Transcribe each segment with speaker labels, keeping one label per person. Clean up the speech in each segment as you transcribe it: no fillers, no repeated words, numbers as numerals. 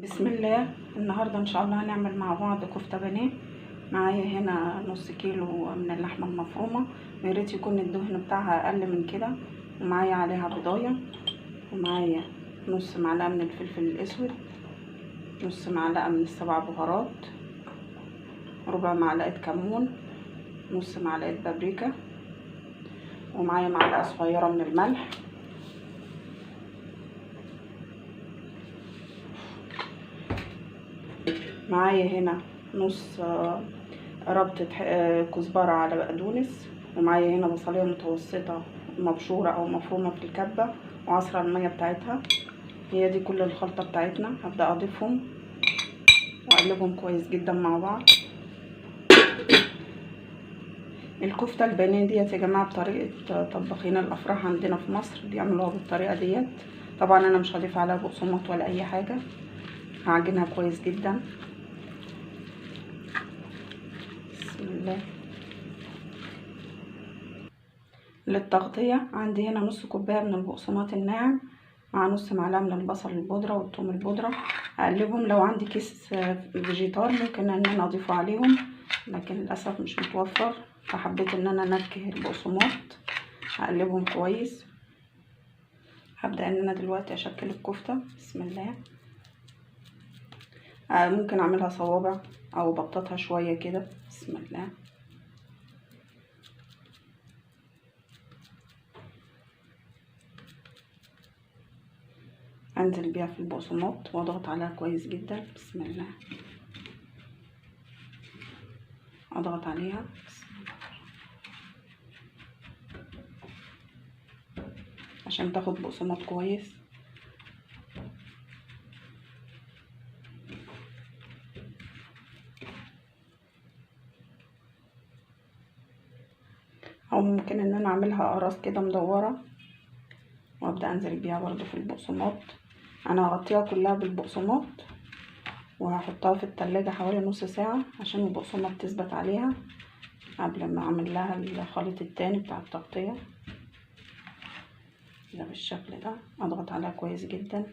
Speaker 1: بسم الله. النهارده ان شاء الله هنعمل مع بعض كفته بانيه. معايا هنا نص كيلو من اللحمه المفرومه، ويا ريت يكون الدهن بتاعها اقل من كده، ومعايا عليها بيضايه، ومعايا نص معلقه من الفلفل الاسود، نص معلقه من السبع بهارات، ربع معلقه كمون، نص معلقه بابريكا، ومعايا معلقه صغيره من الملح. معايا هنا نص ربطة كزبرة على بقدونس، ومعايا هنا بصلية متوسطة مبشورة او مفرومة في الكبة، وعصرة المية بتاعتها. هي دي كل الخلطة بتاعتنا. هبدأ اضيفهم واقلبهم كويس جدا مع بعض. الكفتة البانيه ديت يا جماعة بطريقة طباخين الافراح عندنا في مصر بيعملوها بالطريقة ديت. طبعا انا مش هضيف عليها بقسماط ولا اي حاجة، هعجنها كويس جدا. بسم الله. للتغطية عندي هنا نص كوباية من البقسماط الناعم، مع نص معلقة من البصل البودرة والثوم البودرة. هقلبهم. لو عندي كيس فيجيتار ممكن ان انا اضيفه عليهم، لكن للاسف مش متوفر، فحبيت ان انا انكه البقسماط. هقلبهم كويس. هبدأ ان انا دلوقتي اشكل الكفتة. بسم الله. ممكن اعملها صوابع او بططها شوية كده. بسم الله. انزل بيها في البقسماط واضغط عليها كويس جدا. بسم الله. اضغط عليها عشان تاخد بقسماط كويس. او ممكن ان انا اعملها اقراص كده مدورة وابدا انزل بيها برضو في البقسماط. انا هغطيها كلها بالبقسماط وهحطها في التلاجة حوالي نص ساعة عشان البقسماط تثبت عليها قبل ما اعمل لها الخليط التاني بتاع التغطية. ده بالشكل ده. اضغط عليها كويس جدا.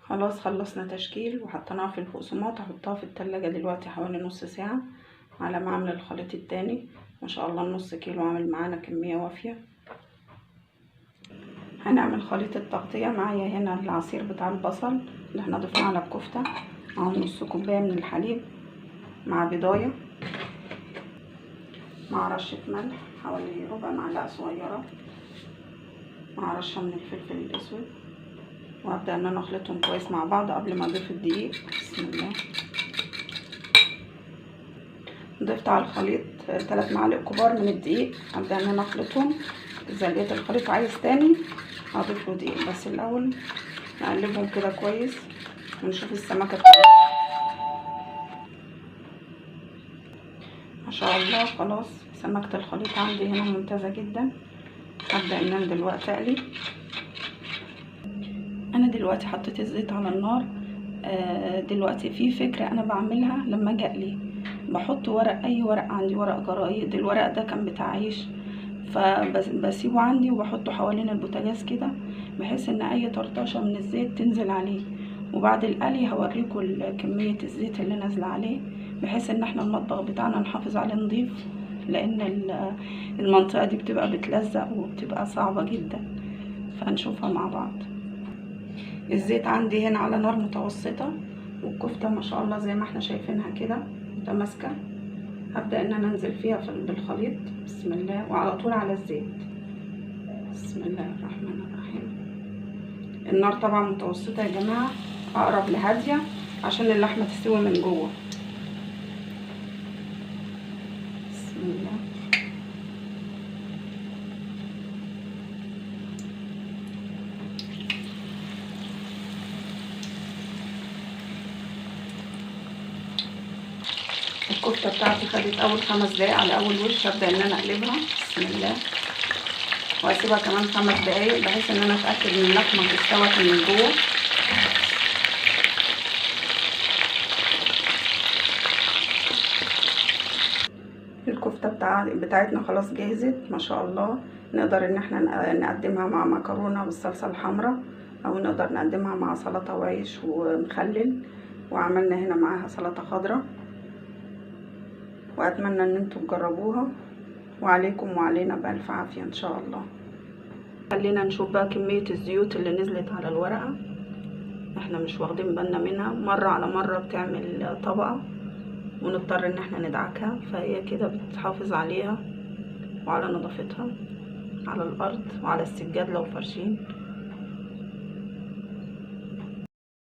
Speaker 1: خلاص خلصنا تشكيل وحطيناها في البقسماط. هحطها في التلاجة دلوقتي حوالي نص ساعة على ما اعمل الخليط التاني. ما شاء الله النص كيلو عامل معانا كمية وافية. هنعمل خليط التغطية. معايا هنا العصير بتاع البصل اللي احنا ضفناه على الكفتة، مع نص كوباية من الحليب، مع بيضاية، مع رشة ملح حوالي ربع معلقة صغيرة، مع رشة من الفلفل الاسود. وهبدأ ان انا اخلطهم كويس مع بعض قبل ما اضيف الدقيق. بسم الله. ضفت على الخليط 3 معالق كبار من الدقيق. هبدأ ان انا اخلطهم. اذا لقيت الخليط عايز تاني هضيف له دقيق، بس الاول نقلبهم كده كويس ونشوف السمكة بتاعتهم. ما شاء الله خلاص سمكة الخليط عندي هنا ممتازة جدا. هبدأ ان انا دلوقتي اقلي. انا دلوقتي حطيت الزيت على النار. دلوقتي في فكرة انا بعملها لما اجي اقلي، بحط ورق، اي ورق عندي، ورق جرايد. الورق ده كان بتاع عيش، فبسيبه عندي وبحطه حوالين البوتاجاز كده، بحيث ان اي طرطشة من الزيت تنزل عليه. وبعد القلي هوريكم كمية الزيت اللي نازله عليه، بحيث ان احنا المطبخ بتاعنا نحافظ عليه نضيف، لان المنطقة دي بتبقى بتلزق وبتبقى صعبة جدا. فهنشوفها مع بعض. الزيت عندي هنا على نار متوسطة، والكفتة ما شاء الله زي ما احنا شايفينها كده متماسكة. هبدأ ان انا انزل فيها بالخليط. بسم الله. وعلى طول على الزيت. بسم الله الرحمن الرحيم. النار طبعا متوسطة يا جماعة، اقرب لهادية عشان اللحمة تستوي من جوه. بسم الله. الكفتة بتاعتي خدت اول 5 دقايق على اول وش. هبدأ ان انا اقلبها. بسم الله. واسيبها كمان 5 دقايق بحيث ان انا اتأكد ان اللحمة استوت من جوه. الكفتة بتاعتنا خلاص جهزت ما شاء الله. نقدر ان احنا نقدمها مع مكرونة بالصلصة الحمراء، او نقدر نقدمها مع سلطة وعيش ومخلل، وعملنا هنا معاها سلطة خضراء. واتمنى ان انتوا تجربوها، وعليكم وعلينا بألف عافية ان شاء الله. خلينا نشوف بقى كمية الزيوت اللي نزلت على الورقة، احنا مش واخدين بالنا منها. مرة على مرة بتعمل طبقة ونضطر ان احنا ندعكها، فهي كده بتحافظ عليها وعلى نظافتها على الارض وعلى السجاد لو فرشين.